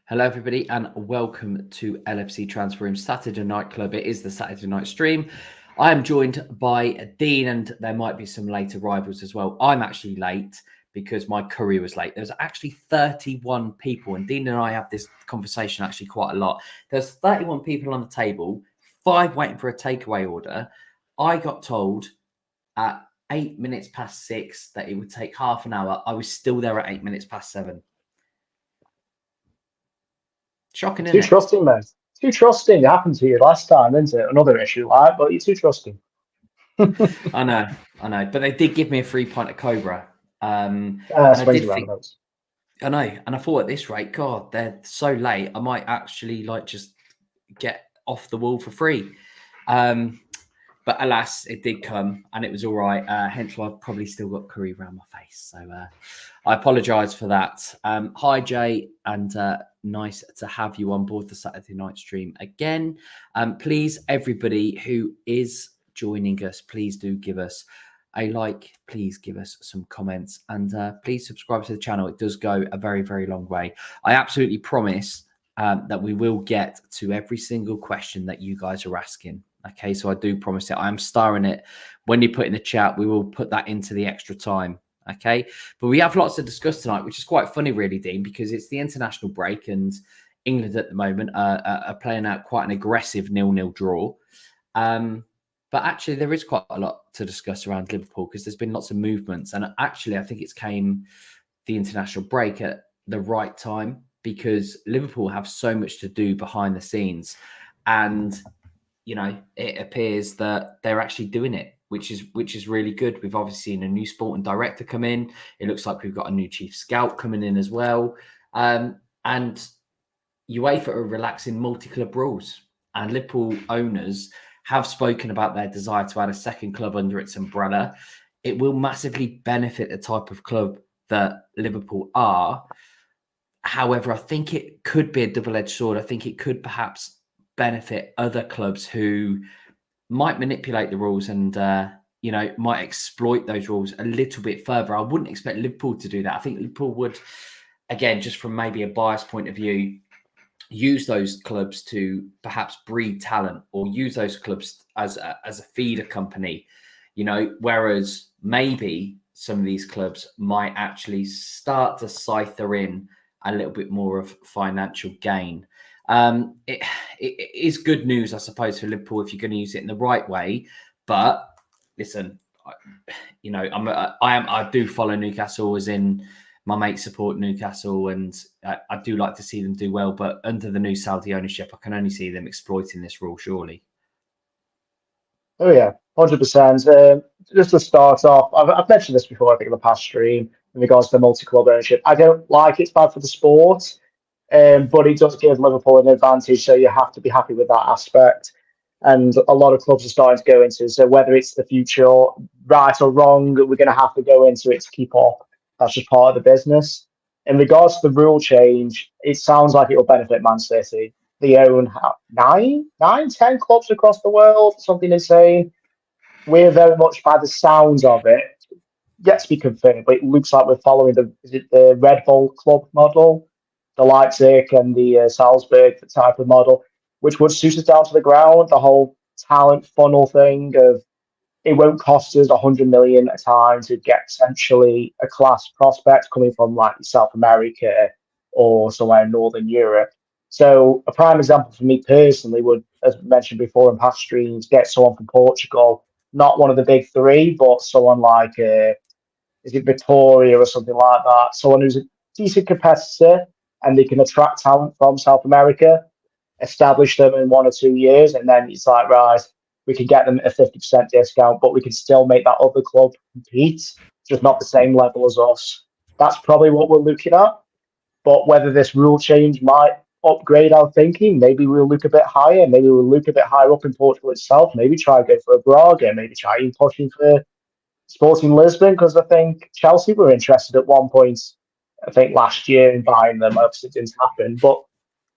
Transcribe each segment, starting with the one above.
Hello, everybody, and welcome to LFC Transfer Room Saturday Night Club. It is the Saturday night stream. I am joined by Dean, and there might be some later rivals as well. I'm actually late because my courier was late. There's actually 31 people, and Dean and I have this conversation actually quite a lot. There's 31 people on the table, 5 waiting for a takeaway order. I got told at 8 minutes past 6 that it would take half an hour. I was still there at 8 minutes past 7. Shocking, isn't it? Too trusting, mate. Too trusting. It happened to you last time, isn't it? Another issue, right? But you're too trusting. I know. But they did give me a free pint of Cobra. And I did think, I know. And I thought at this rate, God, they're so late. I might actually just get off the wall for free. But alas, it did come and it was all right. Hence why I've probably still got curry around my face. So I apologise for that. Hi, Jay, and nice to have you on board the Saturday night stream again. Please, everybody who is joining us, please do give us a like. Please give us some comments and please subscribe to the channel. It does go a very, very long way. I absolutely promise that we will get to every single question that you guys are asking. Okay, so I do promise it. I am starring it. When you put in the chat, we will put that into the extra time. Okay, but we have lots to discuss tonight, which is quite funny, really, Dean, because it's the international break and England at the moment are playing out quite an aggressive 0-0 draw. But actually, there is quite a lot to discuss around Liverpool because there's been lots of movements. And actually, I think it's came the international break at the right time because Liverpool have so much to do behind the scenes. And you know, it appears that they're actually doing it, which is really good. We've obviously seen a new sporting director come in. It looks like we've got a new chief scout coming in as well. And UEFA are relaxing multi-club rules. And Liverpool owners have spoken about their desire to add a second club under its umbrella. It will massively benefit the type of club that Liverpool are. However, I think it could be a double-edged sword. I think it could perhaps benefit other clubs who might manipulate the rules and might exploit those rules a little bit further. I wouldn't expect Liverpool to do that. I think Liverpool would, again, just from maybe a biased point of view, use those clubs to perhaps breed talent or use those clubs as a feeder company, whereas maybe some of these clubs might actually start to scyther in a little bit more of financial gain. It is good news, I suppose, for Liverpool if you're going to use it in the right way. But listen, I do follow Newcastle, as in my mates support Newcastle, and I do like to see them do well. But under the new Saudi ownership, I can only see them exploiting this rule, surely. Oh yeah, 100%. Just to start off, I've mentioned this before, I think, in the past stream in regards to the multi-club ownership. I don't like it's bad for the sport. But it does give Liverpool an advantage, so you have to be happy with that aspect. And a lot of clubs are starting to go into, so whether it's the future, right or wrong, we're going to have to go into it to keep up. That's just part of the business. In regards to the rule change, it sounds like it will benefit Man City. They own 10 clubs across the world, something insane. We're very much, by the sounds of it, yet to be confirmed, but it looks like we're following the Red Bull club model, the Leipzig and the Salzburg type of model, which would suit us down to the ground. The whole talent funnel thing of it won't cost us 100 million a time to get essentially a class prospect coming from like South America or somewhere in Northern Europe. So a prime example for me personally would, as mentioned before in past streams, get someone from Portugal, not one of the big three, but someone like is it Victoria or something like that? Someone who's a decent competitor and they can attract talent from South America, establish them in 1 or 2 years, and then it's like, right, we can get them a 50% discount, but we can still make that other club compete, just not the same level as us. That's probably what we're looking at. But whether this rule change might upgrade our thinking, maybe we'll look a bit higher, maybe we'll look a bit higher up in Portugal itself, maybe try and go for a Braga, maybe try and pushing for Sporting Lisbon, because I think Chelsea were interested at one point, I think last year, in buying them. Obviously it didn't happen, but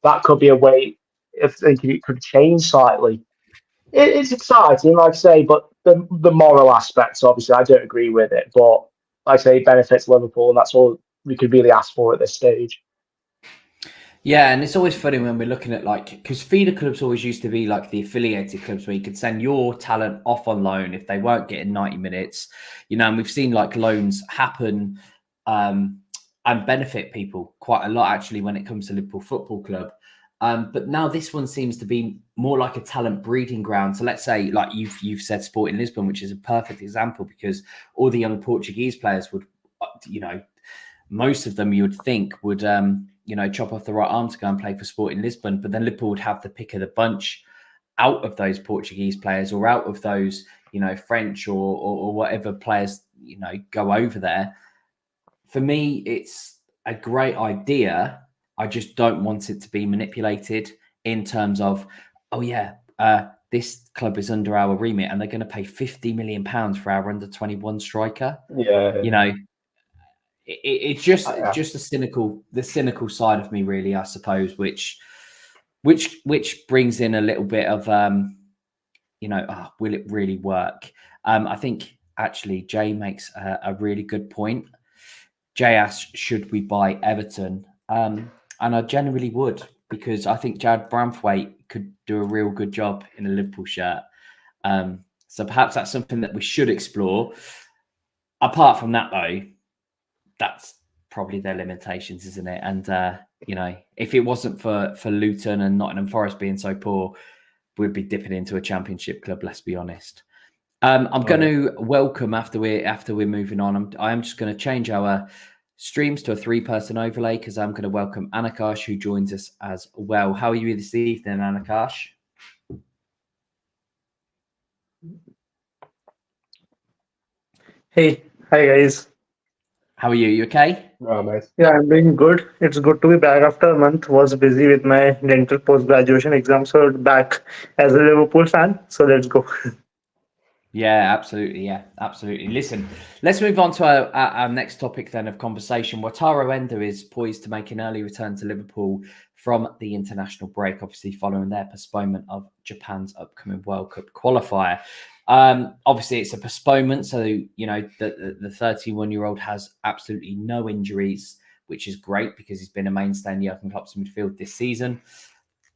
that could be a way of thinking it could change slightly. It's exciting, like I say, but the moral aspects, obviously, I don't agree with it. But like I say, it benefits Liverpool, and that's all we could really ask for at this stage. Yeah, and it's always funny when we're looking at because feeder clubs always used to be like the affiliated clubs where you could send your talent off on loan if they weren't getting 90 minutes, and we've seen like loans happen and benefit people quite a lot actually when it comes to Liverpool Football Club. But now this one seems to be more like a talent breeding ground. So let's say like you've said Sporting Lisbon, which is a perfect example because all the young Portuguese players would, most of them you would think would chop off the right arm to go and play for Sporting Lisbon, but then Liverpool would have the pick of the bunch out of those Portuguese players or out of those French or whatever players go over there. For me, it's a great idea. I just don't want it to be manipulated in terms of, this club is under our remit and they're going to pay £50 million for our under 21 striker. Yeah. It's just the cynical side of me, really, I suppose, which brings in a little bit of will it really work? I think actually Jay makes a really good point. Jay asks, should we buy Everton? And I generally would, because I think Jared Branthwaite could do a real good job in a Liverpool shirt. So perhaps that's something that we should explore. Apart from that, though, that's probably their limitations, isn't it? And if it wasn't for Luton and Nottingham Forest being so poor, we'd be dipping into a Championship club. Let's be honest. I'm going to welcome after we're moving on. I am just going to change our streams to a 3-person overlay because I'm going to welcome Anakash, who joins us as well. How are you this evening, Anakash? Hey, hi guys. How are you? You okay? Oh, mate. Yeah, I'm doing good. It's good to be back after a month. Was busy with my dental post-graduation exam, so back as a Liverpool fan. So let's go. Yeah, absolutely. Yeah, absolutely. Listen, let's move on to our next topic then of conversation. Wataru Endo is poised to make an early return to Liverpool from the international break, obviously following their postponement of Japan's upcoming World Cup qualifier. Obviously, it's a postponement, so the 31-year-old has absolutely no injuries, which is great because he's been a mainstay in Jurgen Klopp's midfield this season.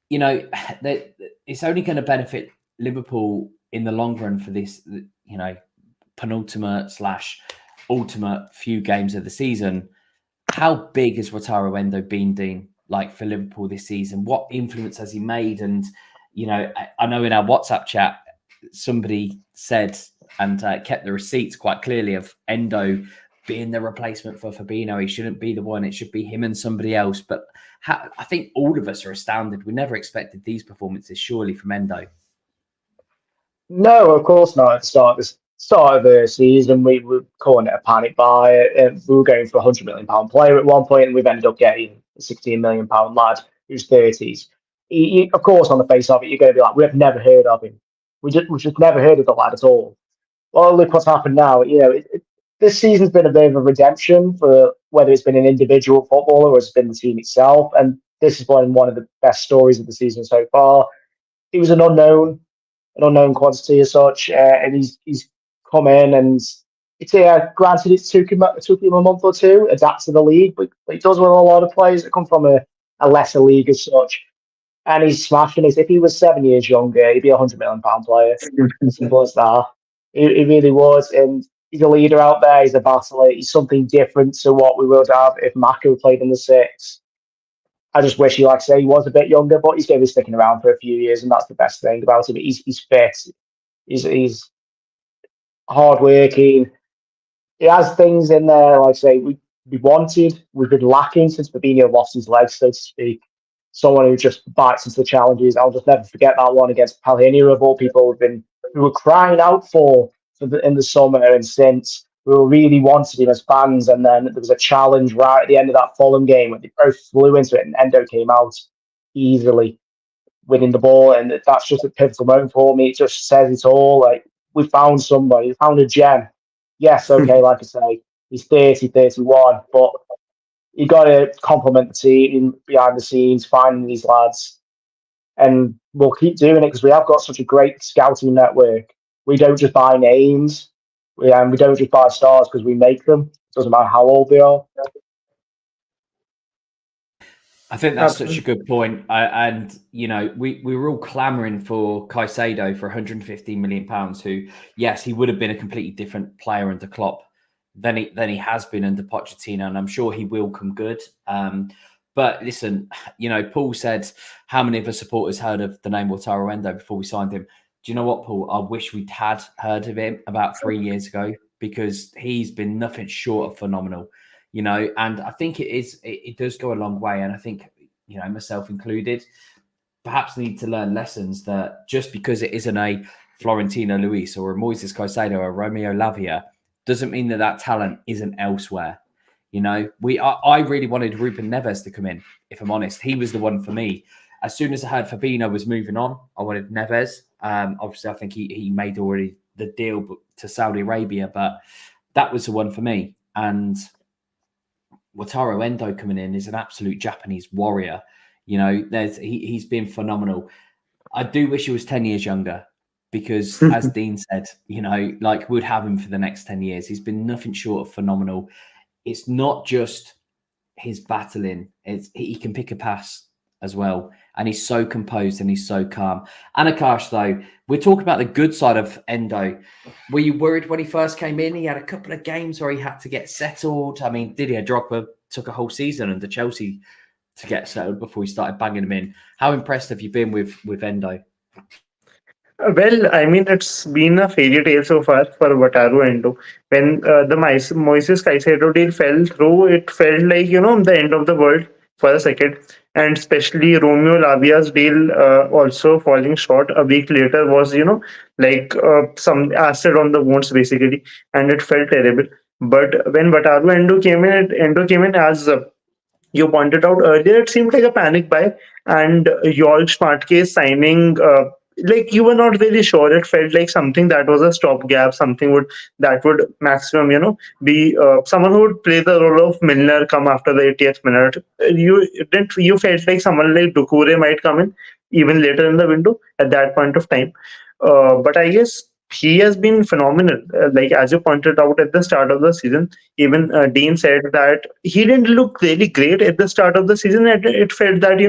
It's only going to benefit Liverpool in the long run for this, penultimate / ultimate few games of the season. How big has Wataru Endo been, Dean, like for Liverpool this season? What influence has he made? And, I know in our WhatsApp chat, somebody said and kept the receipts quite clearly of Endo being the replacement for Fabinho. He shouldn't be the one. It should be him and somebody else. But I think all of us are astounded. We never expected these performances, surely, from Endo. No, of course not. At the start of the season, we were calling it a panic buy. We were going for £100 million player at one point, and we've ended up getting a £16 million lad who's 30s. Of course, on the face of it, you're going to be like, we've never heard of him. We've just never heard of the lad at all. Well, look what's happened now. This season's been a bit of a redemption for whether it's been an individual footballer or it's been the team itself. And this has been one of the best stories of the season so far. He was an unknown quantity as such, and he's come in and granted it took him a month or two adapt to the league, but he does with a lot of players that come from a lesser league as such, and he's smashing it. If he was 7 years younger, he'd be £100 million player. As simple as that. He really was, and he's a leader out there. He's a battler. He's something different to what we would have if Mako played in the six. I just wish he, like I say, he was a bit younger, but he's going to be sticking around for a few years, and that's the best thing about him. He's fit. He's hardworking. He has things in there, like I say, we wanted. We've been lacking since Fabinho lost his legs, so to speak. Someone who just bites into the challenges. I'll just never forget that one against Palhinha, of all people who were crying out for in the summer and since. We were really wanted him as fans, and then there was a challenge right at the end of that Fulham game where they both flew into it, and Endo came out easily, winning the ball, and that's just a pivotal moment for me. It just says it all. Like, we found somebody, we found a gem. Yes, okay, like I say, he's 30, 31, but you got to compliment the team behind the scenes, finding these lads, and we'll keep doing it because we have got such a great scouting network. We don't just buy names. We don't just buy stars because we make them. It doesn't matter how old they are. I think that's such a Absolutely. good point. And, you know, we were all clamouring for Caicedo for £115 million, who, yes, he would have been a completely different player under Klopp than he has been under Pochettino, and I'm sure he will come good. But listen, you know, Paul said, how many of us supporters heard of the name Wataru Endo before we signed him? Do you know what, Paul? I wish we'd had heard of him about 3 years ago, because he's been nothing short of phenomenal. You know, and I think it does go a long way. And I think, you know, myself included, perhaps need to learn lessons that just because it isn't a Florentino Luis or a Moises Caicedo or a Romeo Lavia doesn't mean that talent isn't elsewhere. You know, I really wanted Ruben Neves to come in, if I'm honest. He was the one for me. As soon as I heard Fabinho was moving on, I wanted Neves. Obviously, I think he made already the deal to Saudi Arabia, but that was the one for me. And Wataru Endo coming in is an absolute Japanese warrior. You know, he's been phenomenal. I do wish he was 10 years younger, because as Dean said, you know, like, we'd have him for the next 10 years. He's been nothing short of phenomenal. It's not just his battling. He can pick a pass as well. And he's so composed and he's so calm. And Akash, though, we're talking about the good side of Endo. Were you worried when he first came in? He had a couple of games where he had to get settled. I mean, Didier Drogba took a whole season under Chelsea to get settled before he started banging him in. How impressed have you been with Endo? Well, I mean, it's been a fairy tale so far for Wataru Endo. When the Moises Caicedo deal fell through, it felt like, the end of the world for a second. And especially Romeo Lavia's deal also falling short a week later was, like some acid on the wounds, basically. And it felt terrible. But when Wataru Endo came in as you pointed out earlier, it seemed like a panic buy, and Yol Schmatke's signing, like, you were not really sure. It felt like something that was a stopgap, something that would maximum, be someone who would play the role of Milner come after the 80th minute. You felt like someone like Doucouré might come in even later in the window at that point of time. But I guess he has been phenomenal. Like, as you pointed out at the start of the season, even Dean said that he didn't look really great at the start of the season. It felt that,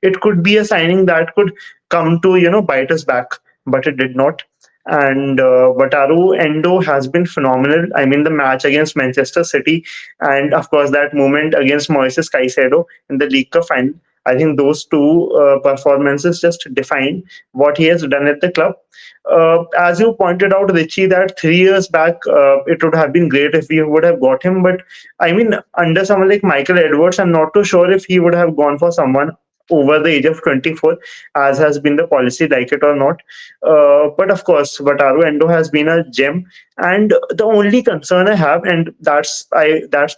it could be a signing that could come to, bite us back, but it did not. And Wataru Endo has been phenomenal. I mean, the match against Manchester City, and of course that moment against Moises Caicedo in the League Cup final. I think those two performances just define what he has done at the club. As you pointed out, Richie, that 3 years back, it would have been great if we would have got him. But I mean, under someone like Michael Edwards, I'm not too sure if he would have gone for someone over the age of 24, as has been the policy, like it or not. But of course, Wataru Endo has been a gem. And the only concern I have, and that's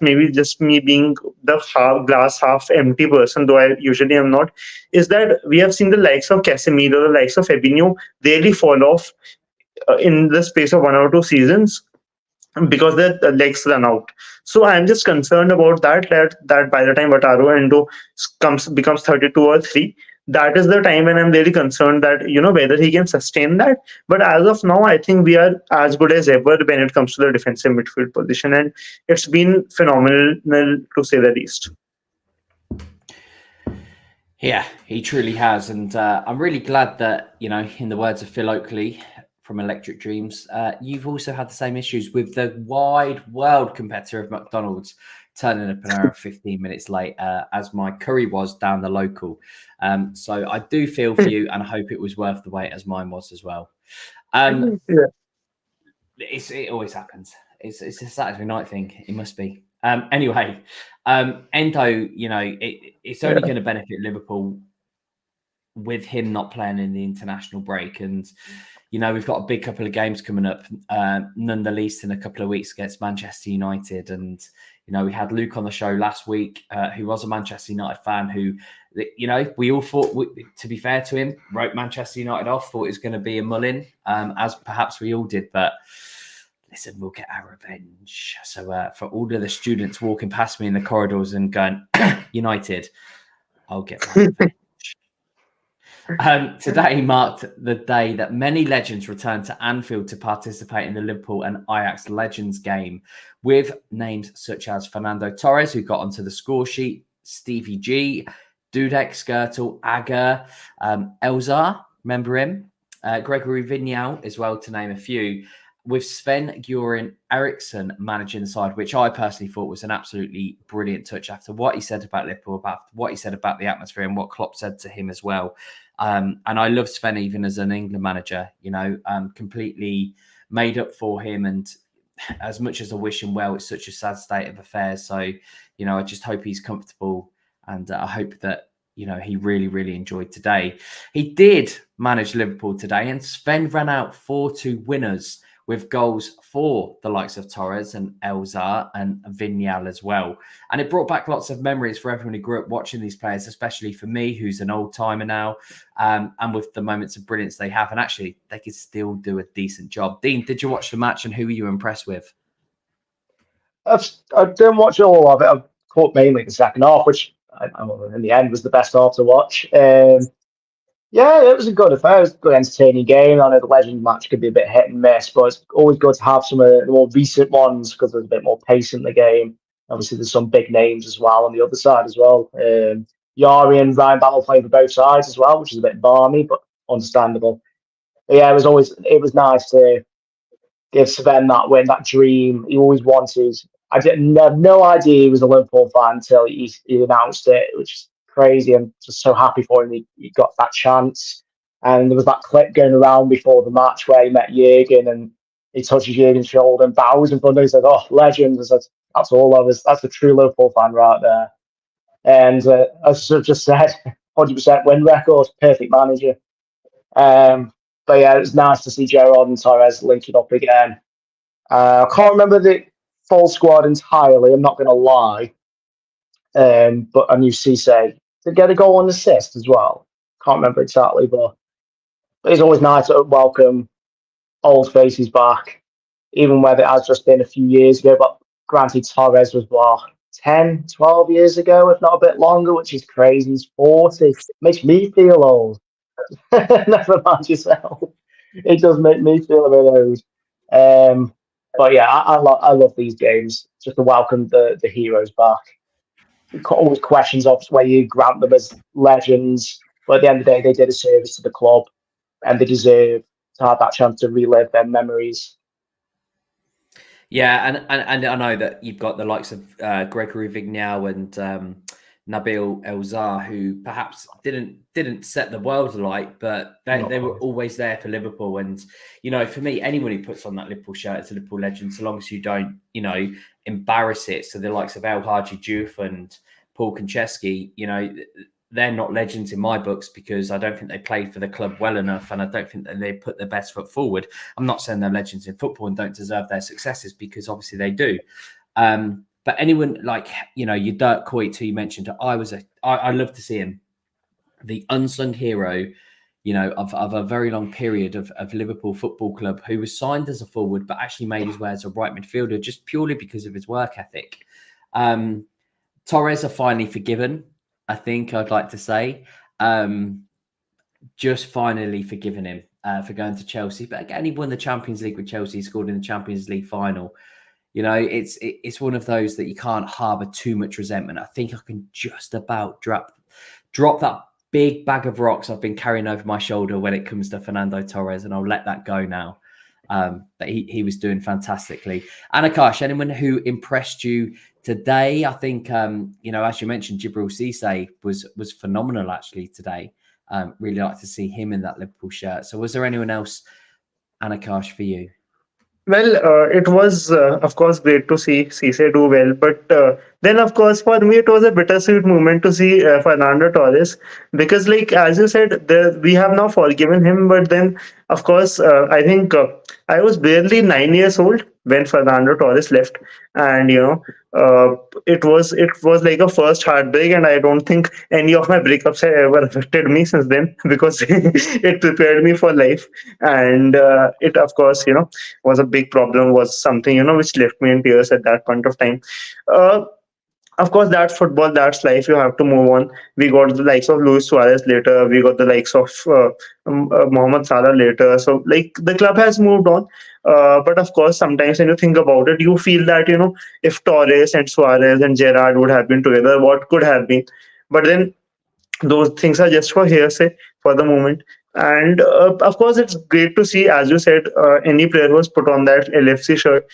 maybe just me being the glass half empty person, though I usually am not, is that we have seen the likes of Casemiro, the likes of Fabinho really fall off in the space of 1 or 2 seasons because their legs run out. So I'm just concerned about that by the time Wataru Endo becomes 32 or 3, that is the time when I'm really concerned that, whether he can sustain that. But as of now, I think we are as good as ever when it comes to the defensive midfield position, and it's been phenomenal, to say the least. Yeah, he truly has. And I'm really glad that, in the words of Phil Oakley from Electric Dreams, you've also had the same issues with the wide world competitor of McDonald's turning up an hour and 15 minutes late, as my curry was down the local. So I do feel for you, and I hope it was worth the wait, as mine was as well. Yeah. It always happens. It's a Saturday night thing. It must be. Anyway, Endo, it's only going to benefit Liverpool with him not playing in the international break. And, we've got a big couple of games coming up, none the least in a couple of weeks against Manchester United. And, we had Luke on the show last week, who was a Manchester United fan who, we all thought, to be fair to him, wrote Manchester United off, thought it was going to be a Mullin, as perhaps we all did. But listen, we'll get our revenge. So for all of the students walking past me in the corridors and going, United, I'll get my revenge. Today marked the day that many legends returned to Anfield to participate in the Liverpool and Ajax Legends game, with names such as Fernando Torres, who got onto the score sheet, Stevie G, Dudek, Skirtle, Aga, Elzar, remember him? Gregory Vignal as well, to name a few. With Sven-Göran Eriksson managing the side, which I personally thought was an absolutely brilliant touch after what he said about Liverpool, about what he said about the atmosphere and what Klopp said to him as well. And I love Sven even as an England manager, completely made up for him. And as much as I wish him well, it's such a sad state of affairs. So, I just hope he's comfortable, and I hope that, he really, really enjoyed today. He did manage Liverpool today, and Sven ran out 4-2 winners with goals for the likes of Torres and Elzar and Vignal as well. And it brought back lots of memories for everyone who grew up watching these players, especially for me, who's an old timer now, and with the moments of brilliance they have. And actually, they could still do a decent job. Dean, did you watch the match, and who were you impressed with? I didn't watch all of it. I caught mainly the second half, which in the end was the best half to watch. Yeah, it was a good affair. It was a good, entertaining game. I know the Legend match could be a bit hit and miss, but it's always good to have some of the more recent ones because there's a bit more pace in the game. Obviously, there's some big names as well on the other side as well. Yari and Ryan Battle playing for both sides as well, which is a bit balmy, but understandable. But yeah, it was nice to give Sven that win, that dream he always wanted. I didn't have no idea he was a Liverpool fan until he announced it, which is crazy. I'm just so happy for him. He got that chance. And there was that clip going around before the match where he met Jurgen and he touches Jurgen's shoulder and bows in front of him. He said, "Oh, legend." That's all of us. That's a true Liverpool fan right there. And as I just said, 100% win record, perfect manager. But yeah, it was nice to see Gerrard and Torres linking up again. I can't remember the full squad entirely, I'm not going to lie. But I knew Cisse to get a goal and assist as well. Can't remember exactly, but it's always nice to welcome old faces back, even whether it has just been a few years ago. But granted, Torres was, 10, 12 years ago, if not a bit longer, which is crazy. He's 40. Makes me feel old. Never mind yourself. It does make me feel a bit old. But yeah, I love these games just to welcome the heroes back. Always questions of where you grant them as legends, but at the end of the day, they did a service to the club, and they deserve to have that chance to relive their memories. Yeah, and I know that you've got the likes of Gregory Vignal and Nabil Elzar, who perhaps didn't set the world alight, but they were always there for Liverpool. And for me, anyone who puts on that Liverpool shirt is a Liverpool legend, so long as you don't embarrass it. So the likes of El Hadji Diouf and Paul Konchesky, they're not legends in my books because I don't think they played for the club well enough, and I don't think that they put their best foot forward. I'm not saying they're legends in football and don't deserve their successes, because obviously they do. But anyone like, your Dirk Kuyt, who you mentioned, I love to see him, the unsung hero, of a very long period of Liverpool Football Club, who was signed as a forward, but actually made his way as a right midfielder just purely because of his work ethic. Torres are finally forgiven, I think I'd like to say. Just finally forgiven him for going to Chelsea. But again, he won the Champions League with Chelsea, scored in the Champions League final. It's one of those that you can't harbour too much resentment. I think I can just about drop that big bag of rocks I've been carrying over my shoulder when it comes to Fernando Torres, and I'll let that go now. But he was doing fantastically. And Akash, anyone who impressed you today? I think as you mentioned, Djibril Cisse was phenomenal actually today. Really like to see him in that Liverpool shirt. So was there anyone else, Akash, for you? Well, it was, of course, great to see Cisse do well. But then, of course, for me, it was a bittersweet moment to see Fernando Torres because, as you said, we have now forgiven him. But then, of course, I think I was barely 9 years old when Fernando Torres left. And, it was like a first heartbreak. And I don't think any of my breakups have ever affected me since then because it prepared me for life. And it, of course, was a big problem, was something, which left me in tears at that point of time. Of course, that's football, that's life. You have to move on. We got the likes of Luis Suarez later. We got the likes of Mohamed Salah later. So, the club has moved on. But of course, sometimes when you think about it, you feel that, if Torres and Suarez and Gerrard would have been together, what could have been. But then those things are just for hearsay for the moment. And of course, it's great to see, as you said, any player who was put on that LFC shirt.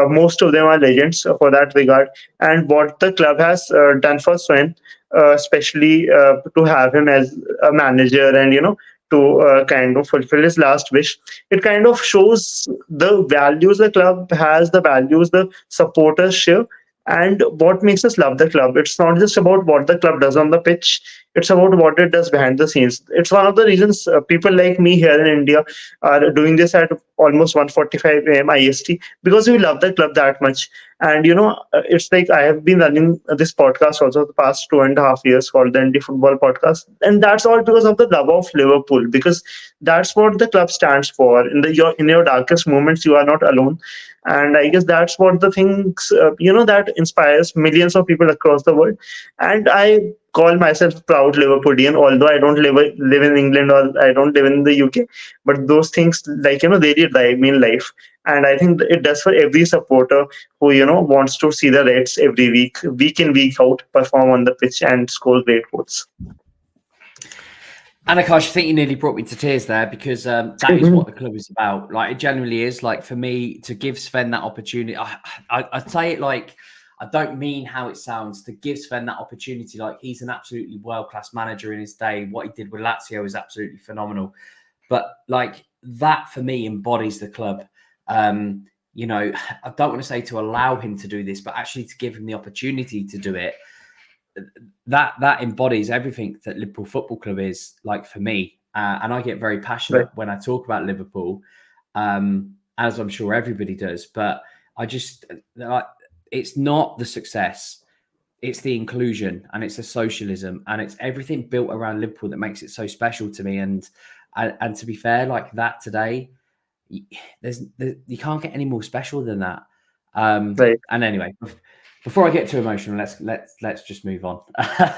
Most of them are legends for that regard. And what the club has done for Sven, especially to have him as a manager and, to kind of fulfill his last wish, it kind of shows the values the club has, the values the supporters share, and what makes us love the club. It's not just about what the club does on the pitch, it's about what it does behind the scenes. It's one of the reasons people like me here in India are doing this at almost 1:45 a.m. IST, because we love the club that much. And it's like I have been running this podcast also the past 2.5 years called the Indie Football Podcast, and that's all because of the love of Liverpool, because that's what the club stands for. In your darkest moments, you are not alone, and I guess that's what the things that inspires millions of people across the world. And I call myself proud Liverpoolian, although I don't live in England, or I don't live in the UK. But those things, like, they did drive me in life, and I think it does for every supporter who wants to see the Reds every week in, week out, perform on the pitch and score great goals. And Akash, I think you nearly brought me to tears there, because that is what the club is about. Like, it genuinely is. Like, for me to give Sven that opportunity, I'd say it like, I don't mean how it sounds, to give Sven that opportunity. Like, he's an absolutely world-class manager in his day. What he did with Lazio is absolutely phenomenal. But like, that for me embodies the club. I don't want to say to allow him to do this, but actually to give him the opportunity to do it. That embodies everything that Liverpool Football Club is, like, for me. And I get very passionate when I talk about Liverpool, as I'm sure everybody does. But I just, it's not the success, it's the inclusion, and it's the socialism, and it's everything built around Liverpool that makes it so special to me. And to be fair, like that today, you can't get any more special than that. And anyway, before I get too emotional, let's just move on,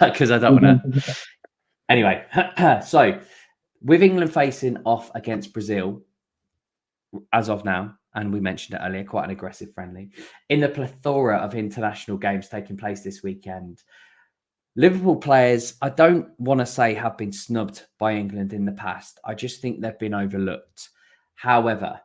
because I don't want to. Anyway, so with England facing off against Brazil as of now, and we mentioned it earlier, quite an aggressive friendly, in the plethora of international games taking place this weekend, Liverpool players, I don't want to say have been snubbed by England in the past. I just think they've been overlooked. However,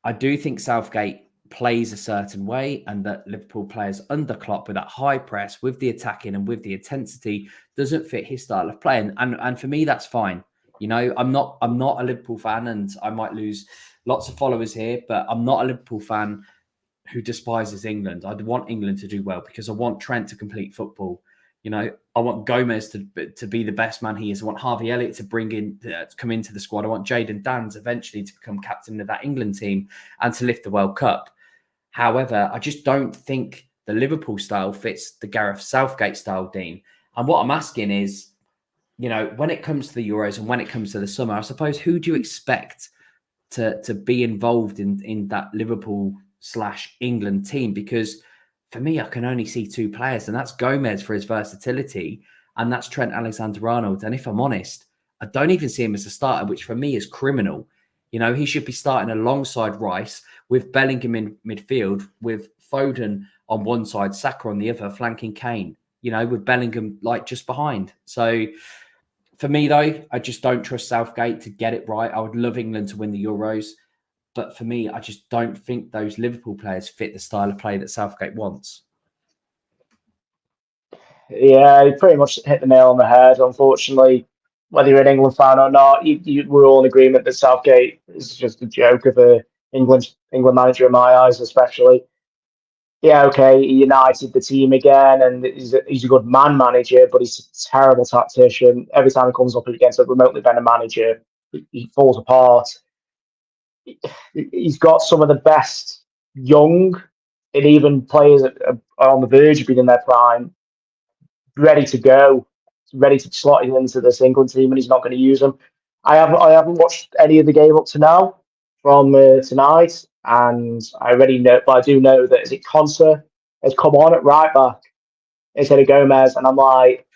I do think Southgate plays a certain way, and that Liverpool players under Klopp, with that high press, with the attacking and with the intensity, doesn't fit his style of play. And for me, that's fine. I'm not a Liverpool fan, and I might lose lots of followers here, but I'm not a Liverpool fan who despises England. I'd want England to do well, because I want Trent to complete football. I want Gomez to be the best man he is. I want Harvey Elliott to come into the squad. I want Jadon Danns eventually to become captain of that England team and to lift the World Cup. However, I just don't think the Liverpool style fits the Gareth Southgate style, Dean. And what I'm asking is, when it comes to the Euros and when it comes to the summer, I suppose, who do you expect to be involved in that Liverpool/England team? Because for me, I can only see two players, and that's Gomez for his versatility, and that's Trent Alexander-Arnold. And if I'm honest, I don't even see him as a starter, which for me is criminal. He should be starting alongside Rice, with Bellingham in midfield, with Foden on one side, Saka on the other, flanking Kane, with Bellingham just behind. So for me, though, I just don't trust Southgate to get it right. I would love England to win the Euros. But for me, I just don't think those Liverpool players fit the style of play that Southgate wants. Yeah, you pretty much hit the nail on the head. Unfortunately, whether you're an England fan or not, we're all in agreement that Southgate is just a joke of a England manager in my eyes, especially. Yeah, okay, he united the team again, and he's a good man manager, but he's a terrible tactician. Every time he comes up against a remotely better manager, he falls apart. He's got some of the best young and even players that are on the verge of being in their prime, ready to go, ready to slot into this England team, and he's not going to use them. I haven't watched any of the game up to now from tonight, and I already know, but I do know that Konsa has come on at right back instead of Gomez, and I'm like,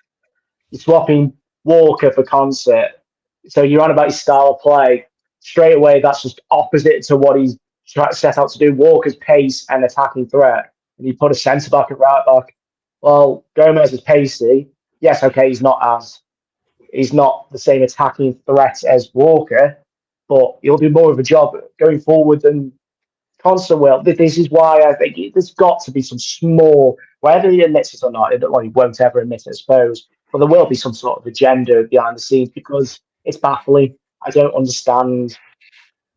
you're swapping Walker for Konsa, so you're on about his style of play. Straight away, that's just opposite to what he's set out to do. Walker's pace and attacking threat, and you put a centre back at right back. Well, Gomez is pacey. Yes, okay, he's not as. But he's got the attacking threat. And you put a centre back at right back. Well, Gomez is pacey. Yes, okay, he's not as. But he's got the attacking threat. And you put a centre back at right back. Well, Gomez is pacey. Yes, okay, he's not as. He's not the same attacking threat as Walker, but he'll do more of a job going forward than Constant will. This is why I think there's got to be some small, whether he admits it or not, well, he won't ever admit it, I suppose, but there will be some sort of agenda behind the scenes because it's baffling. I don't understand.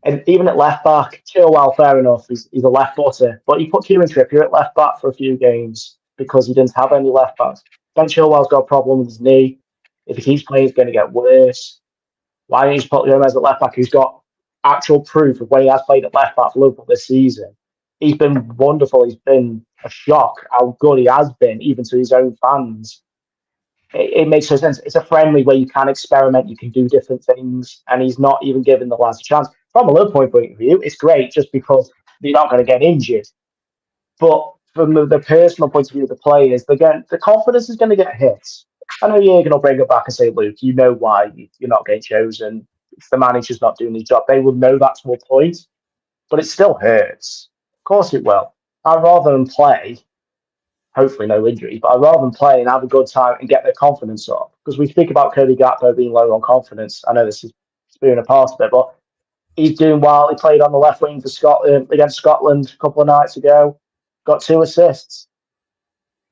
And even at left back, Chilwell, fair enough, he's a left footer, but he put Kieran Trippier at left back for a few games because he didn't have any left backs. Ben Chilwell's got a problem with his knee. If he keeps playing, it's going to get worse. Why don't you just put Gomez at left back who's got actual proof of when he has played at left back for Liverpool this season? He's been wonderful. He's been a shock how good he has been, even to his own fans. It makes no sense. It's a friendly where you can experiment, you can do different things, and he's not even given the lads a chance. From a Liverpool point of view, it's great just because they're not going to get injured. But from the personal point of view of the players, the confidence is going to get hit. I know you're going to bring it back and say, Luke, you know why you're not getting chosen. It's the manager's not doing his job. They will know that to a point, but it still hurts. Of course it will. I'd rather them play, hopefully no injuries, but I'd rather them play and have a good time and get their confidence up. Because we speak about Cody Gakpo being low on confidence. I know this is spewing apart a bit, but he's doing well. He played on the left wing for Scotland against Scotland a couple of nights ago. Got 2 assists.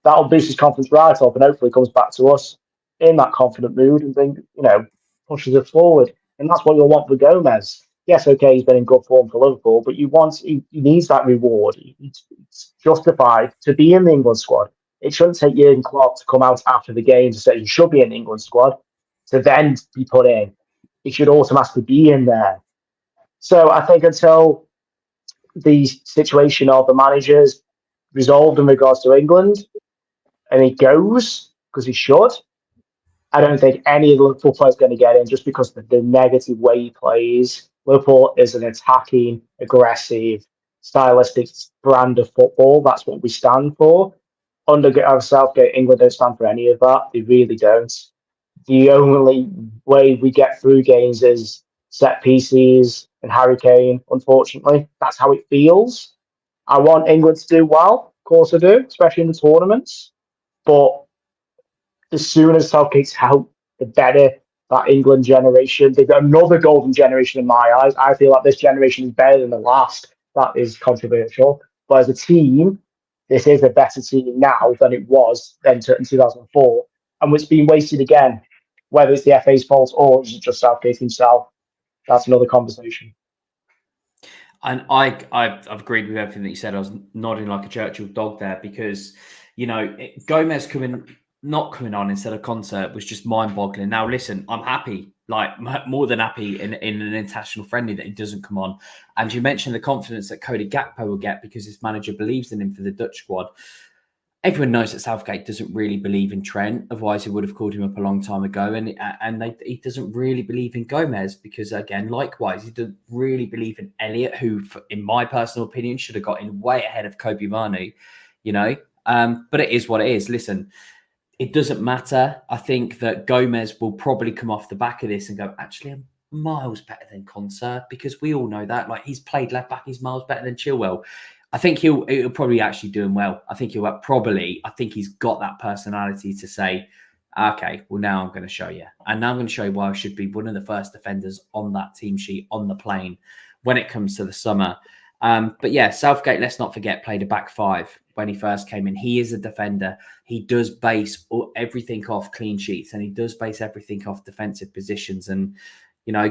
That'll boost his confidence right up, and hopefully comes back to us in that confident mood and then, pushes it forward. And that's what you'll want for Gomez. Yes, okay, he's been in good form for Liverpool, but he needs that reward. It's justified to be in the England squad. It shouldn't take Jurgen Klopp to come out after the game to say you should be in the England squad to then be put in. He should automatically be in there. So I think until the situation of the managers resolved in regards to England, and he goes because he should, I don't think any of the Liverpool players going to get in just because of the negative way he plays. Liverpool is an attacking, aggressive, stylistic brand of football. That's what we stand for. Under Southgate, England don't stand for any of that. They really don't. The only way we get through games is set pieces and Harry Kane, unfortunately. That's how it feels. I want England to do well. Of course I do, especially in the tournaments. But as soon as Southgate's out, the better that England generation. They've got another golden generation in my eyes. I feel like this generation is better than the last. That is controversial. But as a team, this is a better team now than it was then in 2004. And it's been wasted again, whether it's the FA's fault or it's just Southgate himself. That's another conversation. And I've agreed with everything that you said. I was nodding like a Churchill dog there because, Gomez not coming on instead of Concert was just mind-boggling. Now, listen, I'm happy, like more than happy in an international friendly that he doesn't come on. And you mentioned the confidence that Cody Gakpo will get because his manager believes in him for the Dutch squad. Everyone knows that Southgate doesn't really believe in Trent. Otherwise, he would have called him up a long time ago. And he doesn't really believe in Gomez because, again, likewise, he doesn't really believe in Elliott, who, in my personal opinion, should have got in way ahead of Kobe Manu, But it is what it is. Listen, it doesn't matter. I think that Gomez will probably come off the back of this and go, actually, I'm miles better than Concert because we all know that. Like, he's played left back, he's miles better than Chilwell. I think he'll probably actually do him well. I think he's got that personality to say, okay, well, now I'm going to show you. And now I'm going to show you why I should be one of the first defenders on that team sheet on the plane when it comes to the summer. But yeah, Southgate, let's not forget, played a back 5 when he first came in. He is a defender. He does base everything off clean sheets and he does base everything off defensive positions. And,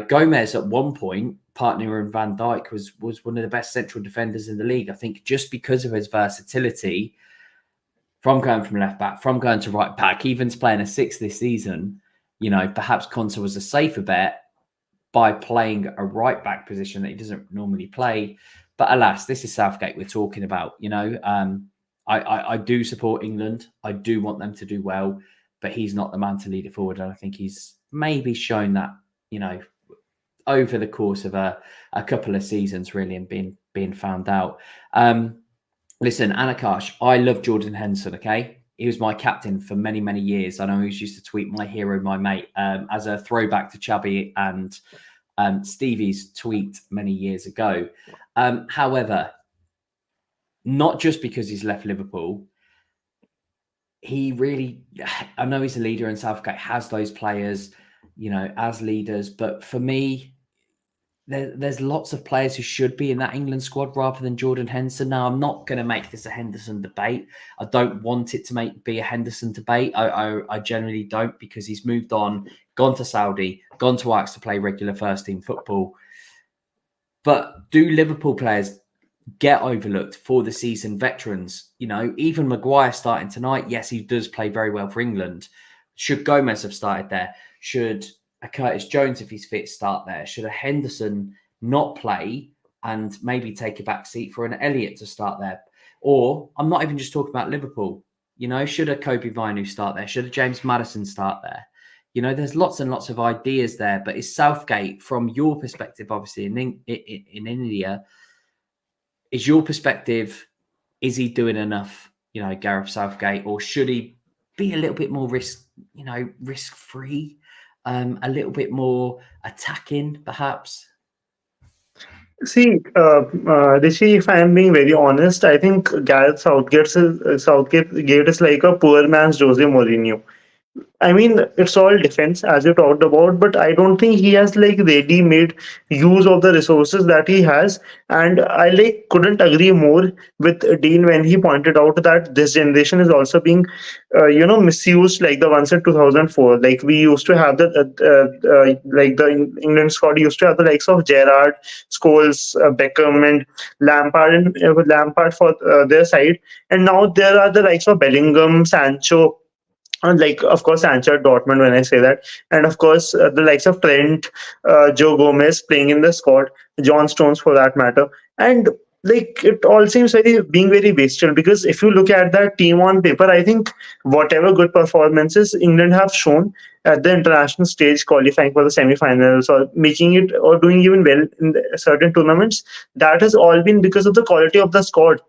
Gomez at one point, partner in Van Dijk, was one of the best central defenders in the league. I think just because of his versatility from going from left back, from going to right back, even playing a 6 this season, perhaps Konsa was a safer bet by playing a right back position that he doesn't normally play. But alas, this is Southgate we're talking about. I do support England. I do want them to do well, but he's not the man to lead it forward. And I think he's maybe shown that, over the course of a couple of seasons, really, and being found out. Listen, Anakash, I love Jordan Henderson, okay? He was my captain for many, many years. I know he used to tweet my hero, my mate, as a throwback to Chubby and Stevie's tweet many years ago. However, not just because he's left Liverpool, I know he's a leader and Southgate has those players, as leaders. But for me, there's lots of players who should be in that England squad rather than Jordan Henderson. Now, I'm not going to make this a Henderson debate. I don't want it to be a Henderson debate. I generally don't, because he's moved on, gone to Saudi, gone to Ajax to play regular first team football. But do Liverpool players get overlooked for the seasoned veterans? Even Maguire starting tonight, yes, he does play very well for England. Should Gomez have started there? Should a Curtis Jones, if he's fit, start there? Should a Henderson not play and maybe take a back seat for an Elliott to start there? Or I'm not even just talking about Liverpool. Should a Kobe Mainu start there? Should a James Maddison start there? There's lots and lots of ideas there. But is Southgate, from your perspective, obviously in India, is your perspective, is he doing enough, Gareth Southgate, or should he be a little bit more risk-free? A little bit more attacking, perhaps? See, Rishi, if I am being very honest, I think Gareth Southgate is like a poor man's Jose Mourinho. I mean, it's all defense, as you talked about, but I don't think he has like really made use of the resources that he has. And I couldn't agree more with Dean when he pointed out that this generation is also being, misused like the ones in 2004. Like we used to have the England squad used to have the likes of Gerrard, Scholes, Beckham, and Lampard, and Lampard for their side. And now there are the likes of Bellingham, Sancho, and of course Sancho at Dortmund when I say that, and of course the likes of Trent, Joe Gomez playing in the squad, John Stones for that matter, and it all seems very bestial, because if you look at that team on paper, I think whatever good performances England have shown at the international stage, qualifying for the semi-finals or making it or doing even well in certain tournaments, that has all been because of the quality of the squad.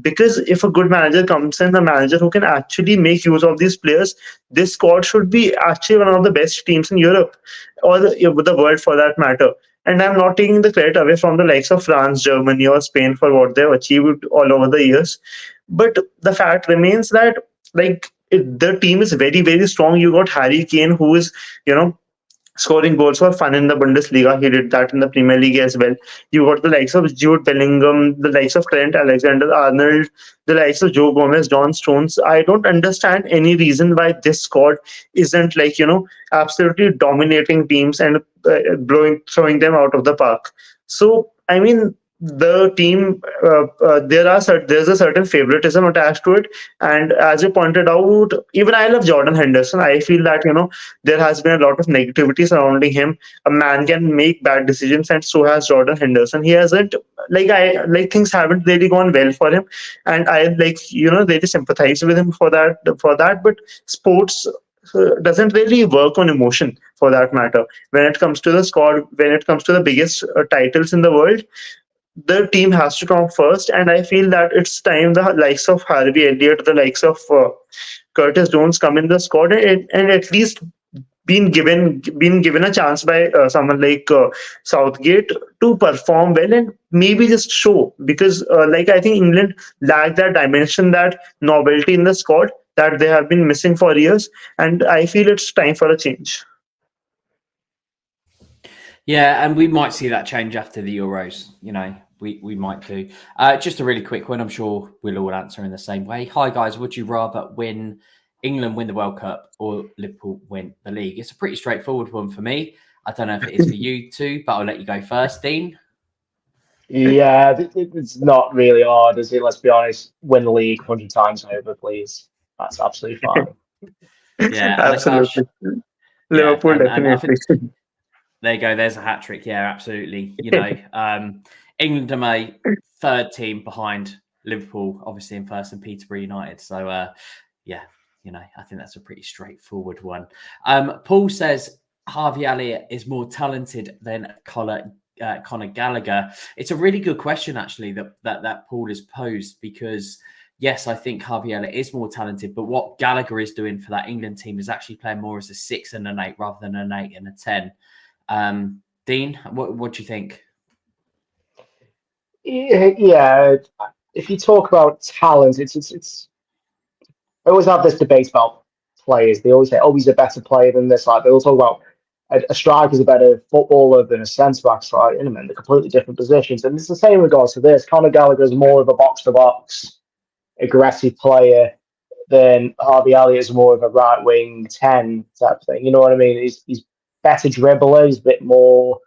Because if a good manager comes in, a manager who can actually make use of these players, this squad should be actually one of the best teams in Europe, or the world for that matter. And I'm not taking the credit away from the likes of France, Germany, or Spain for what they've achieved all over the years. But the fact remains that the team is very, very strong. You got Harry Kane, who is, scoring goals for fun in the Bundesliga. He did that in the Premier League as well. You got the likes of Jude Bellingham, the likes of Trent Alexander-Arnold, the likes of Joe Gomez, John Stones. I don't understand any reason why this squad isn't absolutely dominating teams and throwing them out of the park. So, I mean, the team, there's a certain favoritism attached to it, and as you pointed out, even I love Jordan Henderson. I feel that there has been a lot of negativity surrounding him. A man can make bad decisions, and so has Jordan Henderson. He hasn't things haven't really gone well for him, and I really sympathize with him for that. But sports doesn't really work on emotion for that matter. When it comes to the squad, when it comes to the biggest titles in the world, the team has to come first, and I feel that it's time the likes of Harvey Elliott, the likes of Curtis Jones come in the squad, and at least been given a chance by someone like Southgate to perform well and maybe just show, because I think England lack that dimension, that novelty in the squad that they have been missing for years, and I feel it's time for a change. Yeah, and we might see that change after the Euros. We might do. Just a really quick one. I'm sure we'll all answer in the same way. Hi, guys. Would you rather England win the World Cup or Liverpool win the league? It's a pretty straightforward one for me. I don't know if it is for you too, but I'll let you go first, Dean. Yeah, it's not really hard, is it? Let's be honest. Win the league 100 times over, please. That's absolutely fine. Yeah, absolutely. Liverpool definitely. There you go. There's a hat trick. Yeah, absolutely. England are my third team behind Liverpool, obviously in first, and Peterborough United. So, I think that's a pretty straightforward one. Paul says Harvey Elliott is more talented than Conor Gallagher. It's a really good question, actually, that Paul has posed, because yes, I think Harvey Elliott is more talented, but what Gallagher is doing for that England team is actually playing more as a 6 and an 8 rather than an 8 and a 10. Dean, what do you think? Yeah, if you talk about talent, it's. I always have this debate about players. They always say, "Oh, he's a better player than this." They all talk about a striker's a better footballer than a centre-back. So, I mean, they're completely different positions. And it's the same in regards to this. Conor Gallagher's more of a box-to-box, aggressive player than Harvey Elliott's more of a right-wing 10 type thing. You know what I mean? He's better dribbler. He's a bit more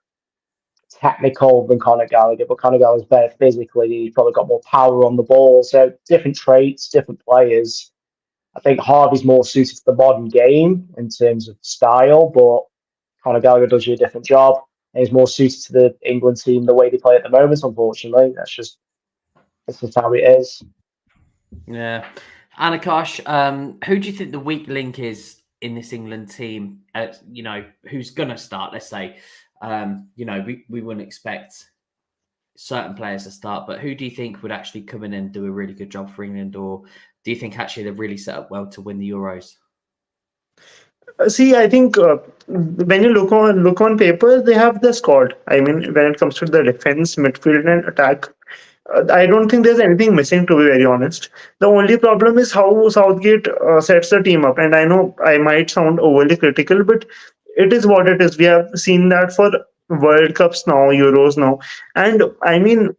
technical than Conor Gallagher, but Conor Gallagher's better physically. He's probably got more power on the ball. So different traits, different players. I think Harvey's more suited to the modern game in terms of style, but Conor Gallagher does you a different job. And he's more suited to the England team the way they play at the moment, unfortunately. That's just how it is. Yeah. Anakash, who do you think the weak link is in this England team? Who's going to start? Let's say, we wouldn't expect certain players to start, but who do you think would actually come in and do a really good job for England? Or do you think actually they've really set up well to win the Euros? See, I think when you look on paper, they have the squad. I mean, when it comes to the defense, midfield, and attack, I don't think there's anything missing, to be very honest. The only problem is how Southgate sets the team up. And I know I might sound overly critical, but it is what it is. We have seen that for World Cups now, Euros now. And I mean,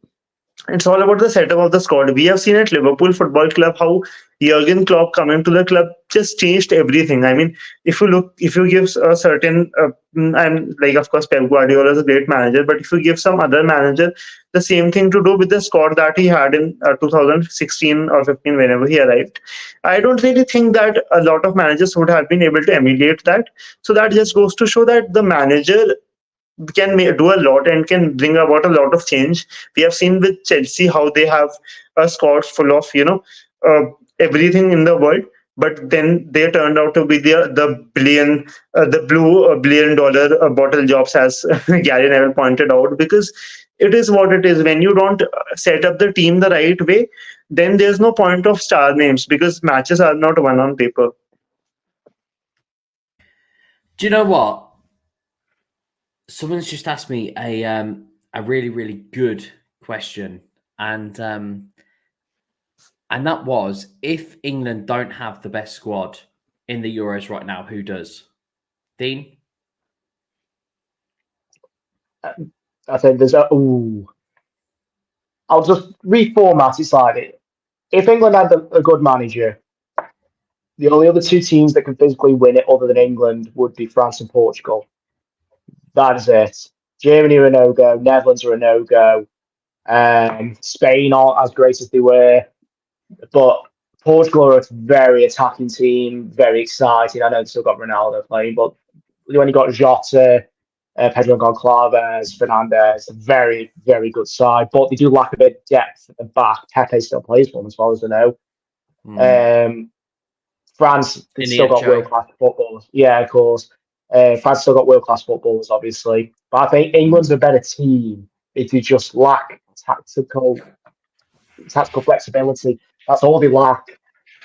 it's all about the setup of the squad. We have seen at Liverpool Football Club how Jurgen Klopp coming to the club just changed everything. I mean, if you give a certain, and like of course Pep Guardiola is a great manager, but if you give some other manager the same thing to do with the squad that he had in 2016 or 15, whenever he arrived, I don't really think that a lot of managers would have been able to emulate that. So that just goes to show that the manager can do a lot and can bring about a lot of change. We have seen with Chelsea how they have a squad full of everything in the world, but then they turned out to be the blue $1 billion bottle jobs, as Gary Neville pointed out, because it is what it is. When you don't set up the team the right way, then there's no point of star names because matches are not won on paper. Do you know what? Someone's just asked me a really, really good question, and that was, if England don't have the best squad in the Euros right now, who does? Dean? I think there's I'll just reformat it slightly. If England had a good manager, the only other two teams that can physically win it other than England would be France and Portugal. That is it. Germany are a no-go. Netherlands are a no-go. Spain aren't as great as they were. But Portugal are a very attacking team, very exciting. I know they've still got Ronaldo playing, but when you got Jota, Pedro Goncalves, Fernandes, very, very good side. But they do lack a bit of depth at the back. Pepe still plays for them, as far as I know. France, they've still got world-class footballers. Yeah, of course. France still got world-class footballers, obviously. But I think England's a better team if you just lack tactical flexibility. That's all they lack.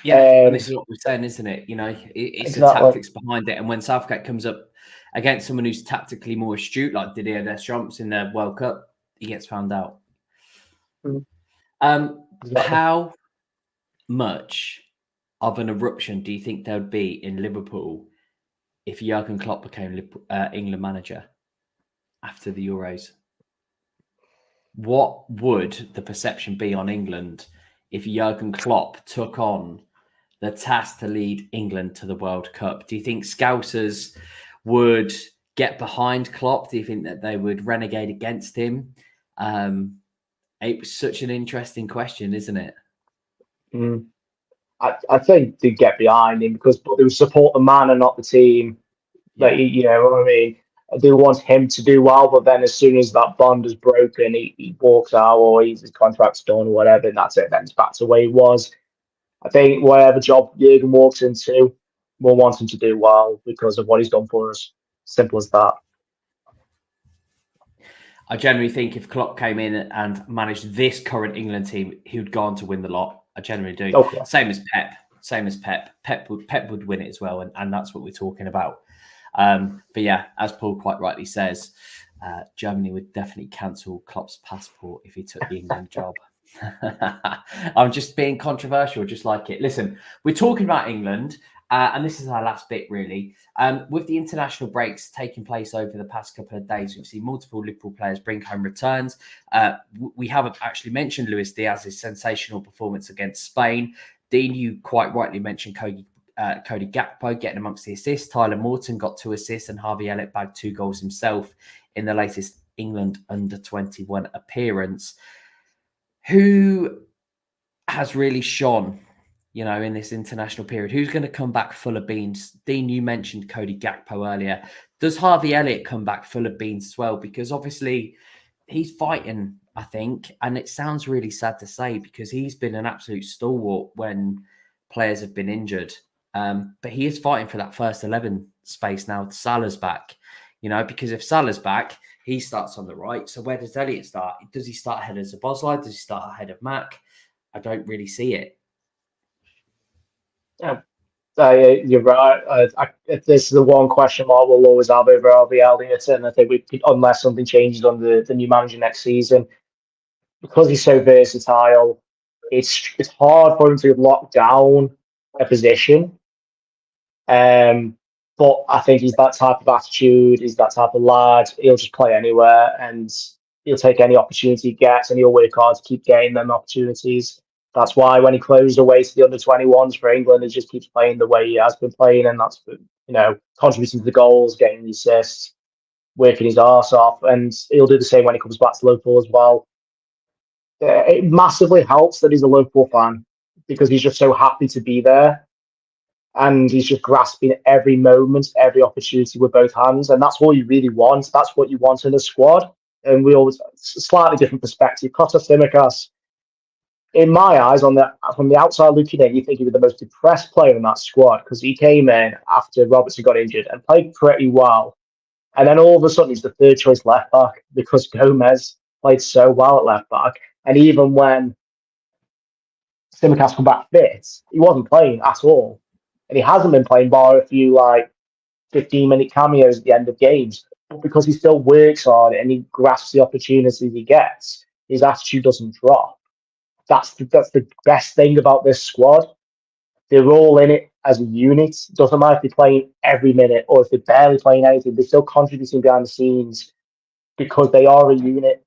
Yeah, and this is what we're saying, isn't it? It's exactly. The tactics behind it. And when Southgate comes up against someone who's tactically more astute, like Didier Deschamps in the World Cup, he gets found out. Exactly. How much of an eruption do you think there would be in Liverpool if Jurgen Klopp became England manager after the Euros? What would the perception be on England if Jurgen Klopp took on the task to lead England to the World Cup? Do you think Scousers would get behind Klopp? Do you think that they would renegade against him? It was such an interesting question, isn't it? I think they'd get behind him because they would support the man and not the team. Yeah. Like, you know what I mean? They want him to do well, but then as soon as that bond is broken, he walks out or his contract's done or whatever, and that's it. Then it's back to where he was. I think whatever job Jurgen walks into, we'll want him to do well because of what he's done for us. Simple as that. I generally think if Klopp came in and managed this current England team, he would go on to win the lot. I generally do. Okay. Same as Pep. Pep would win it as well, and that's what we're talking about. But yeah, as Paul quite rightly says, Germany would definitely cancel Klopp's passport if he took the England job. I'm just being controversial, just like it. Listen, we're talking about England, And this is our last bit, really. With the international breaks taking place over the past couple of days, we've seen multiple Liverpool players bring home returns. We haven't actually mentioned Luis Diaz's sensational performance against Spain. Dean, you quite rightly mentioned Cody Gakpo getting amongst the assists. Tyler Morton got 2 assists, and Harvey Elliott bagged 2 goals himself in the latest England under-21 appearance. Who has really shone, in this international period? Who's going to come back full of beans? Dean, you mentioned Cody Gakpo earlier. Does Harvey Elliott come back full of beans as well? Because obviously he's fighting, I think, and it sounds really sad to say because he's been an absolute stalwart when players have been injured. But he is fighting for that first 11 space now. Salah's back, because if Salah's back, he starts on the right. So where does Elliott start? Does he start ahead of Szoboszlai? Does he start ahead of Mac? I don't really see it. Yeah, you're right. This is the one question mark we'll always have over Harvey Elliott, and I think unless something changes on the new manager next season, because he's so versatile, it's hard for him to lock down a position. But I think he's that type of attitude. He's that type of lad. He'll just play anywhere, and he'll take any opportunity he gets, and he'll work hard to keep getting them opportunities. That's why when he closed away to the under-21s for England, he just keeps playing the way he has been playing, and that's contributing to the goals, getting the assists, working his arse off, and he'll do the same when he comes back to Liverpool as well. It massively helps that he's a Liverpool fan because he's just so happy to be there. And he's just grasping every moment, every opportunity with both hands. And that's all you really want. That's what you want in a squad. And we always, slightly different perspective. Kostas Tsimikas, in my eyes, from the outside looking in, you think he was the most depressed player in that squad because he came in after Robertson got injured and played pretty well. And then all of a sudden, he's the third choice left back because Gomez played so well at left back. And even when Tsimikas come back fit, he wasn't playing at all. And he hasn't been playing bar a few 15-minute cameos at the end of games. But because he still works hard and he grasps the opportunities he gets, his attitude doesn't drop. That's the best thing about this squad. They're all in it as a unit. Doesn't matter if they're playing every minute or if they're barely playing anything. They're still contributing behind the scenes because they are a unit.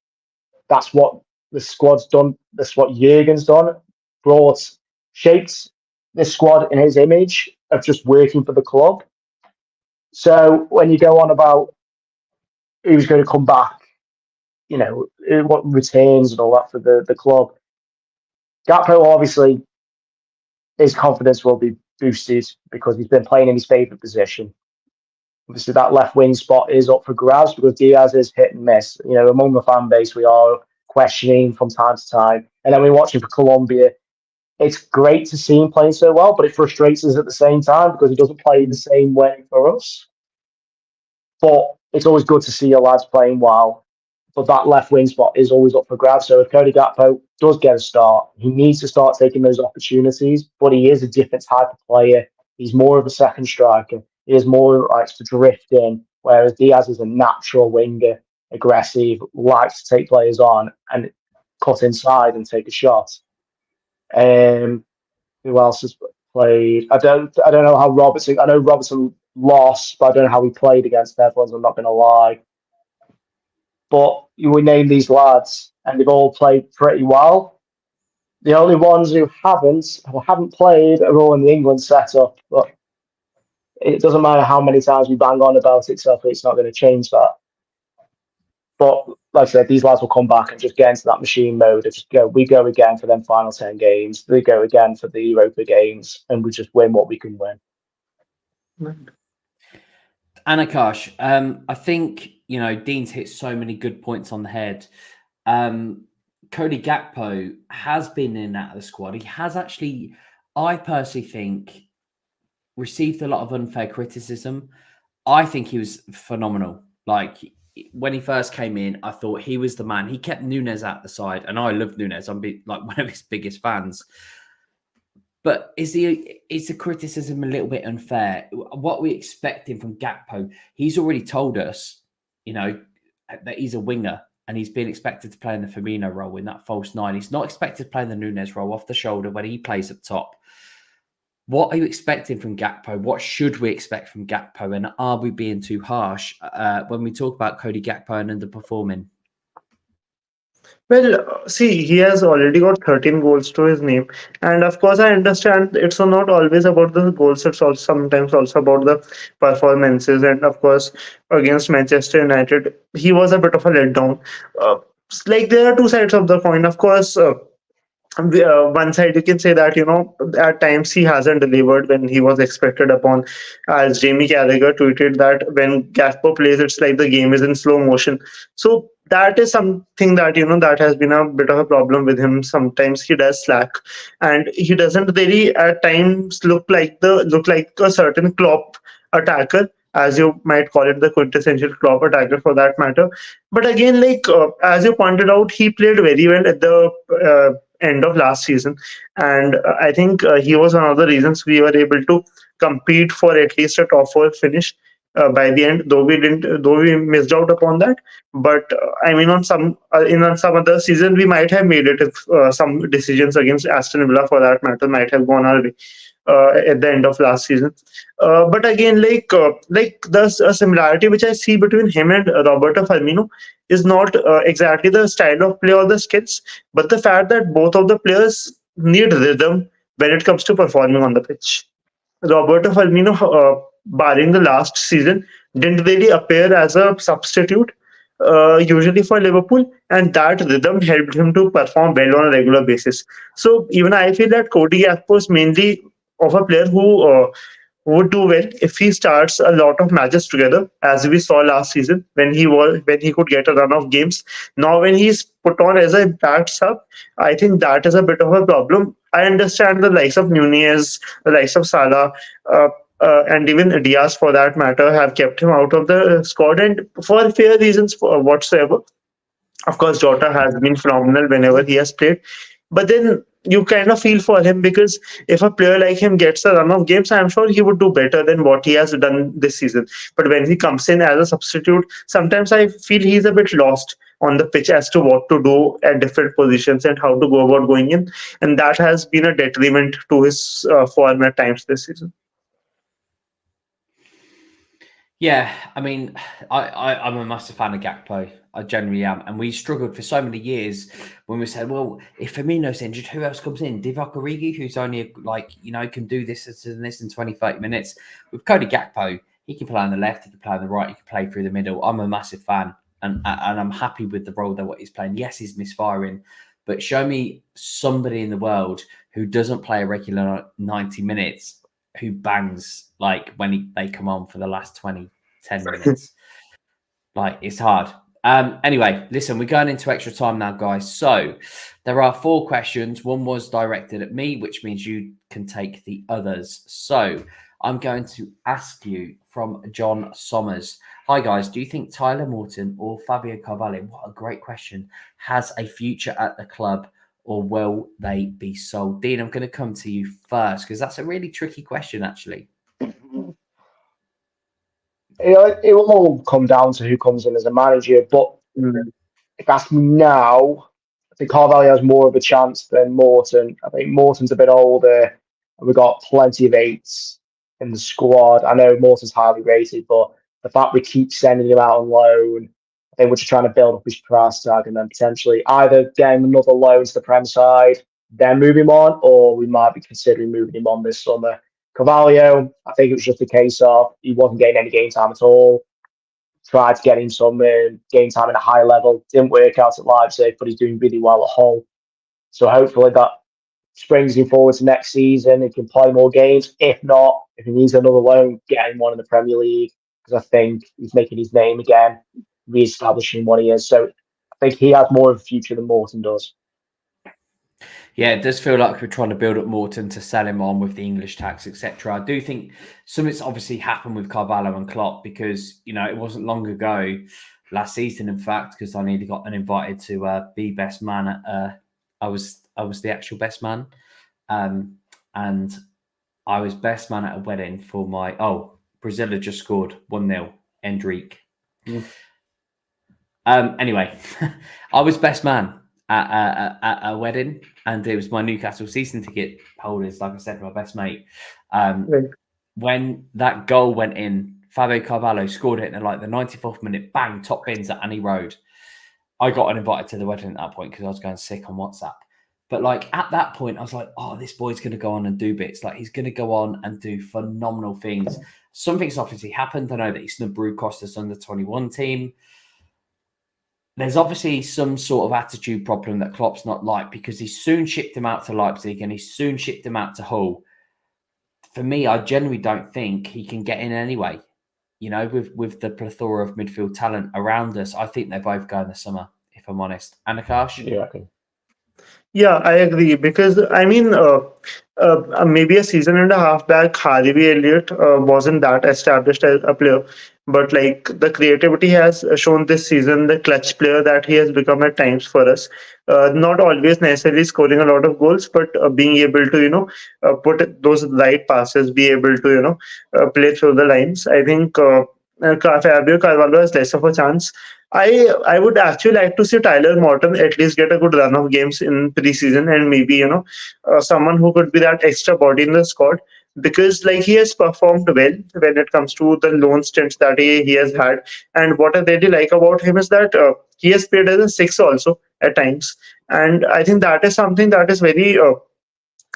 That's what the squad's done. That's what Jurgen's done. Shaped this squad in his image of just working for the club. So when you go on about who's going to come back, what returns and all that for the club, Gakpo obviously his confidence will be boosted because he's been playing in his favourite position. Obviously, that left wing spot is up for grabs because Diaz is hit and miss. Among the fan base, we are questioning from time to time. And then we watch him for Colombia. It's great to see him playing so well, but it frustrates us at the same time because he doesn't play the same way for us. But it's always good to see your lads playing well. But that left wing spot is always up for grabs. So if Cody Gakpo does get a start, he needs to start taking those opportunities. But he is a different type of player. He's more of a second striker. He is more likes to drift in, whereas Diaz is a natural winger, aggressive, likes to take players on and cut inside and take a shot. Who else has played? I don't know how Robertson. I know Robertson lost, but I don't know how he played against Netherlands. I'm not going to lie. But we name these lads, and they've all played pretty well. The only ones who haven't played are all in the England setup. But it doesn't matter how many times we bang on about it, so it's not going to change that. But like I said, these lads will come back and just get into that machine mode and just go. We go again for them final 10 games. They go again for the Europa games, and we just win what we can win. Anakash, I think, Dean's hit so many good points on the head. Cody Gakpo has been in and out of the squad. He has actually, I personally think, received a lot of unfair criticism. I think he was phenomenal. When he first came in, I thought he was the man. He kept Nunes out the side, and I love Nunes. I'm one of his biggest fans. But is the criticism a little bit unfair? What we expecting from Gakpo, he's already told us, that he's a winger and he's been expected to play in the Firmino role in that false nine. He's not expected to play in the Nunes role off the shoulder when he plays up top. What are you expecting from Gakpo? What should we expect from Gakpo? And are we being too harsh when we talk about Cody Gakpo and underperforming? Well, see, he has already got 13 goals to his name, and of course, I understand it's not always about the goals. It's also sometimes also about the performances, and of course, against Manchester United, he was a bit of a letdown. Like there are two sides of the coin. Of course, one side you can say that at times he hasn't delivered when he was expected upon, as Jamie Carragher tweeted that when Gaspo plays it's like the game is in slow motion. So that is something that that has been a bit of a problem with him. Sometimes he does slack, and he doesn't really at times look like a certain Klopp attacker, as you might call it, the quintessential Klopp attacker for that matter. But again, like as you pointed out, he played very well at the end of last season, and I think he was one of the reasons we were able to compete for at least a top four finish by the end. Though we missed out upon that, but I mean, on some other season, we might have made it if some decisions against Aston Villa, for that matter, might have gone our way at the end of last season. But again, like there's a similarity which I see between him and Roberto Firmino is not exactly the style of play or the skills, but the fact that both of the players need rhythm when it comes to performing on the pitch. Roberto Firmino, barring the last season, didn't really appear as a substitute, usually for Liverpool, and that rhythm helped him to perform well on a regular basis. So even I feel that Cody Gakpo is mainly of a player who would do well if he starts a lot of matches together, as we saw last season when he could get a run of games. Now, when he's put on as a back sub, I think that is a bit of a problem. I understand the likes of Nunez, the likes of Salah, and even Diaz, for that matter, have kept him out of the squad, and for fair reasons for whatsoever. Of course, Jota has been phenomenal whenever he has played, but then you kind of feel for him because if a player like him gets a run of games, I'm sure he would do better than what he has done this season. But when he comes in as a substitute, sometimes I feel he's a bit lost on the pitch as to what to do at different positions and how to go about going in, and that has been a detriment to his form at times this season. Yeah, I mean, I'm a massive fan of Gakpo. I generally am. And we struggled for so many years when we said, well, if Firmino's injured, who else comes in? Divock Origi, who's only can do this and this in 20, 30 minutes. With Cody Gakpo, he can play on the left, he can play on the right, he can play through the middle. I'm a massive fan, and I'm happy with the role that what he's playing. Yes, he's misfiring, but show me somebody in the world who doesn't play a regular 90 minutes who bangs like when they come on for the last 10 minutes. Like, it's hard. Anyway, listen, we're going into extra time now, guys. So there are 4 questions. One was directed at me, which means you can take the others. So I'm going to ask you from John Sommers. Hi, guys. Do you think Tyler Morton or Fabio Carvalho, what a great question, has a future at the club, or will they be sold? Dean, I'm going to come to you first because that's a really tricky question, actually. It will all come down to who comes in as a manager, but if asked me now, I think Carvalho has more of a chance than Morton. I think Morton's a bit older, and we've got plenty of 8s in the squad. I know Morton's highly rated, but the fact we keep sending him out on loan, I think we're just trying to build up his price tag and then potentially either getting another loan to the Prem side, then move him on, or we might be considering moving him on this summer. Carvalho, I think it was just a case of he wasn't getting any game time at all. Tried to get him some game time at a high level. Didn't work out at Leipzig, but he's doing really well at home. So hopefully that springs him forward to next season. He can play more games. If not, if he needs another loan, get him one in the Premier League, because I think he's making his name again, re-establishing what he is. So I think he has more of a future than Morton does. Yeah, it does feel like we're trying to build up Morton to sell him on with the English tax, etc. I do think something's obviously happened with Carvalho and Klopp because, it wasn't long ago, last season, in fact, because I nearly got uninvited to be best man at, I was the actual best man. And I was best man at a wedding for Brazil had just scored 1-0, Endrick. Anyway, I was best man. at a wedding, and it was my Newcastle season ticket holders. Like I said, my best mate. Right. When that goal went in, Fabio Carvalho scored it in like the 94th minute, bang, top bins at Annie Road. I got uninvited to the wedding at that point because I was going sick on WhatsApp. But like at that point, I was like, oh, this boy's going to go on and do bits. Like he's going to go on and do phenomenal things. Something's obviously happened. I know that he snubbed Brew Costa's under 21 team. There's obviously some sort of attitude problem that Klopp's not like, because he soon shipped him out to Leipzig and he soon shipped him out to Hull. For me, I genuinely don't think he can get in anyway. You know, with the plethora of midfield talent around us, I think they both go in the summer, if I'm honest. Anakash? Yeah, okay. Yeah, I agree because I mean, maybe a season and a half back, Harvey Elliott wasn't that established as a player, but like the creativity has shown this season, the clutch player that he has become at times for us. Not always necessarily scoring a lot of goals, but being able to put those right passes, be able to play through the lines. I think Fabio Carvalho has less of a chance. I would actually like to see Tyler Morton at least get a good run of games in preseason, and maybe someone who could be that extra body in the squad, because like he has performed well when it comes to the loan stints that he has had. And what I really like about him is that he has played as a six also at times, and I think that is something that is very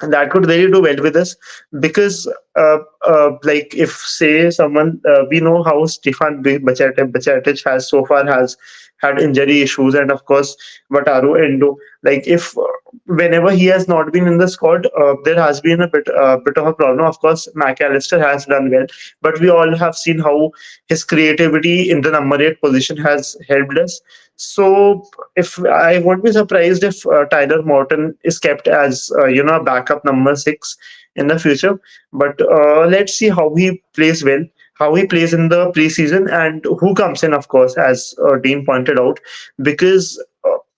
that could really do well with us, because like if say someone we know how Stefan Bacetic has so far has had injury issues, and of course Wataru Endo, like if whenever he has not been in the squad, there has been a bit of a problem. Of course McAllister has done well, but we all have seen how his creativity in the number 8 position has helped us. So if I won't be surprised if Tyler Morton is kept as a backup number 6 in the future. But let's see how he plays well, how he plays in the preseason, and who comes in, of course, as Dean pointed out, because.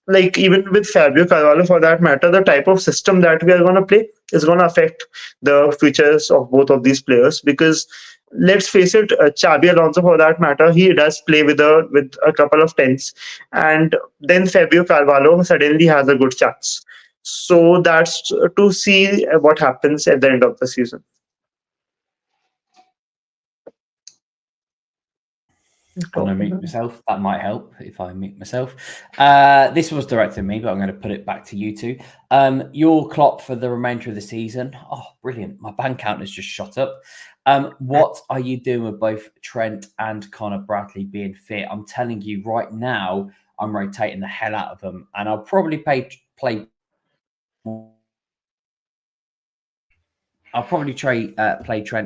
Like even with Fabio Carvalho, for that matter, the type of system that we are going to play is going to affect the futures of both of these players. Because let's face it, Xabi Alonso, for that matter, he does play with a couple of tens, and then Fabio Carvalho suddenly has a good chance. So that's to see what happens at the end of the season. Can I mute myself? That might help if I mute myself. This was directed at me, but I'm going to put it back to you two. Your Klopp for the remainder of the season. Oh, brilliant. My bank count has just shot up. What are you doing with both Trent and Connor Bradley being fit? I'm telling you right now, I'm rotating the hell out of them. And I'll probably play Trent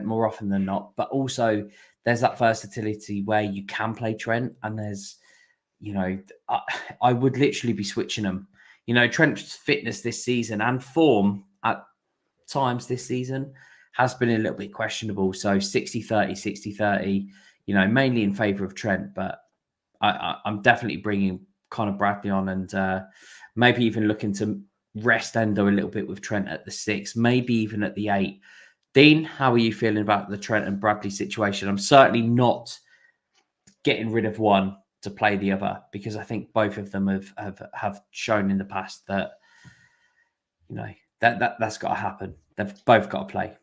more often than not, but also there's that versatility where you can play Trent, and there's, I would literally be switching them. Trent's fitness this season and form at times this season has been a little bit questionable. So 60-30, 60-30, mainly in favour of Trent, but I'm definitely bringing Connor Bradley on, and maybe even looking to rest Endo a little bit with Trent at the 6, maybe even at the 8. Dean, how are you feeling about the Trent and Bradley situation? I'm certainly not getting rid of one to play the other, because I think both of them have shown in the past that that's got to happen. They've both got to play.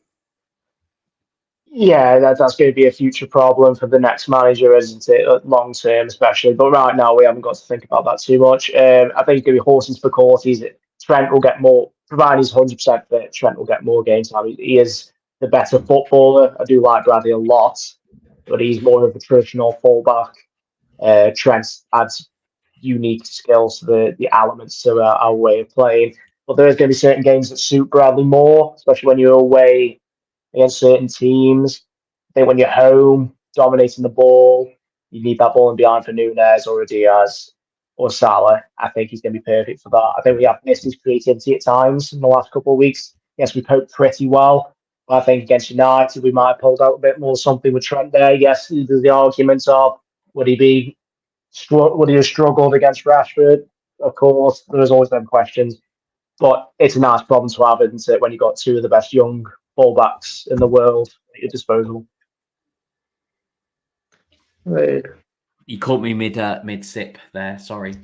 Yeah, that's going to be a future problem for the next manager, isn't it? Long term, especially. But right now, we haven't got to think about that too much. I think it's going to be horses for courses. Trent will get more, provided he's 100% fit. Trent will get more games time. He is the better footballer. I do like Bradley a lot, but he's more of a traditional fullback. Trent adds unique skills to the elements to our way of playing. But there is going to be certain games that suit Bradley more, especially when you're away against certain teams. I think when you're home, dominating the ball, you need that ball in behind for Nunes or a Diaz or Salah. I think he's going to be perfect for that. I think we have missed his creativity at times in the last couple of weeks. Yes, we coped pretty well. But I think against United, we might have pulled out a bit more something with Trent there. Yes, there's the arguments of would he have struggled against Rashford? Of course, there's always them questions. But it's a nice problem to have, isn't it, when you've got two of the best young fullbacks in the world at your disposal. Right. You caught me mid sip there. Sorry.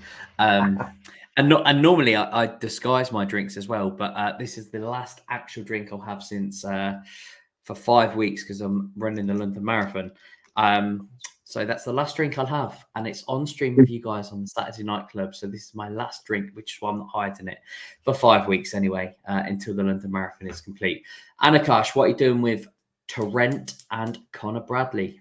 And normally I disguise my drinks as well, but this is the last actual drink I'll have since for 5 weeks because I'm running the London Marathon. So that's the last drink I'll have, and it's on stream with you guys on the Saturday Night Club. So this is my last drink, which is why I'm not hiding it for 5 weeks anyway, until the London Marathon is complete. Anakash, what are you doing with Trent and Connor Bradley?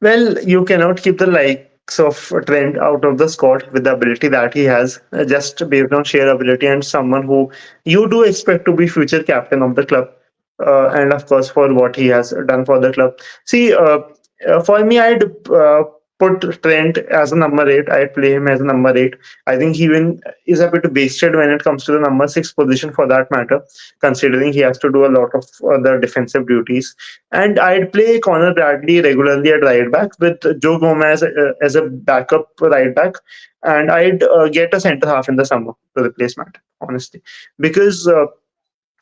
Well, you cannot keep the likes of Trent out of the squad with the ability that he has, just based on sheer ability and someone who you do expect to be future captain of the club. And of course, for what he has done for the club. See, for me, I'd put Trent as a number 8. I'd play him as a number 8. I think he even is a bit wasted when it comes to the number 6 position for that matter, considering he has to do a lot of other defensive duties. And I'd play Connor Bradley regularly at right back with Joe Gomez as a backup right back. And I'd get a centre half in the summer to replace Matt, honestly. Because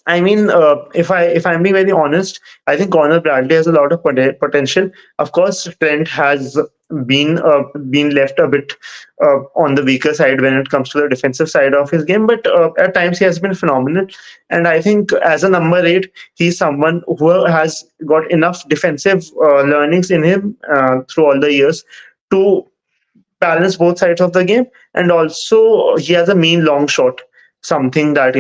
if I'm being very honest, I think Connor Bradley has a lot of potential. Of course, Trent has been left a bit on the weaker side when it comes to the defensive side of his game, but at times he has been phenomenal. And I think as a number 8, he's someone who has got enough defensive learnings in him through all the years to balance both sides of the game, and also he has a mean long shot, something that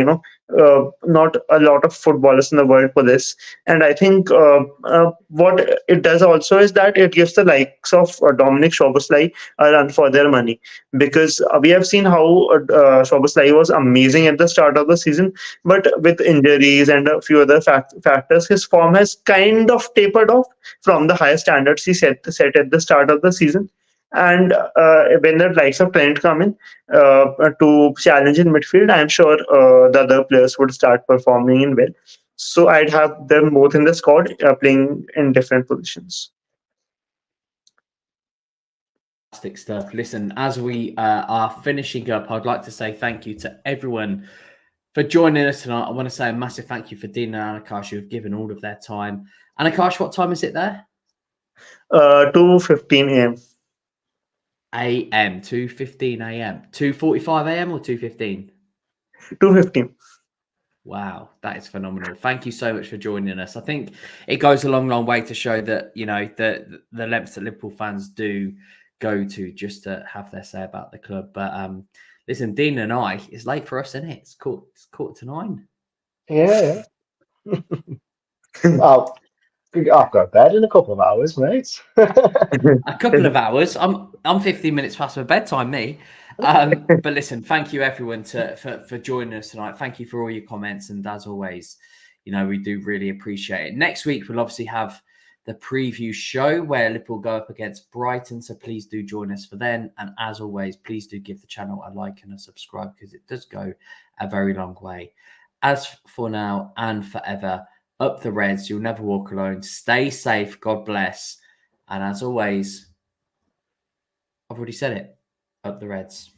not a lot of footballers in the world possess. And I think what it does also is that it gives the likes of Dominic Szoboszlai a run for their money, because we have seen how Szoboszlai was amazing at the start of the season, but with injuries and a few other factors, his form has kind of tapered off from the high standards he set at the start of the season. And when the likes of Trent come in to challenge in midfield, I'm sure the other players would start performing in well. So I'd have them both in the squad playing in different positions. Fantastic stuff. Listen, as we are finishing up, I'd like to say thank you to everyone for joining us tonight. I want to say a massive thank you for Dean and Anakash, who have given all of their time. Anakash, what time is it there? 2:15 a.m. AM, 2:15 AM, 2:45 AM or 2:15? 2:15. Wow, that is phenomenal. Thank you so much for joining us. I think it goes a long way to show that, the lengths that Liverpool fans do go to just to have their say about the club. But listen, Dean and I, it's late for us, isn't it? It's quarter to 9. Yeah. Well, I've got to bed in a couple of hours, mate. A couple of hours. I'm 15 minutes past my bedtime, me. But listen, thank you everyone for joining us tonight. Thank you for all your comments, and as always, we do really appreciate it. Next week we'll obviously have the preview show where Liverpool go up against Brighton, so please do join us for then. And as always, please do give the channel a like and a subscribe, because it does go a very long way. As for now and forever, up the Reds. You'll never walk alone. Stay safe. God bless. And as always, I've already said it. Up the Reds.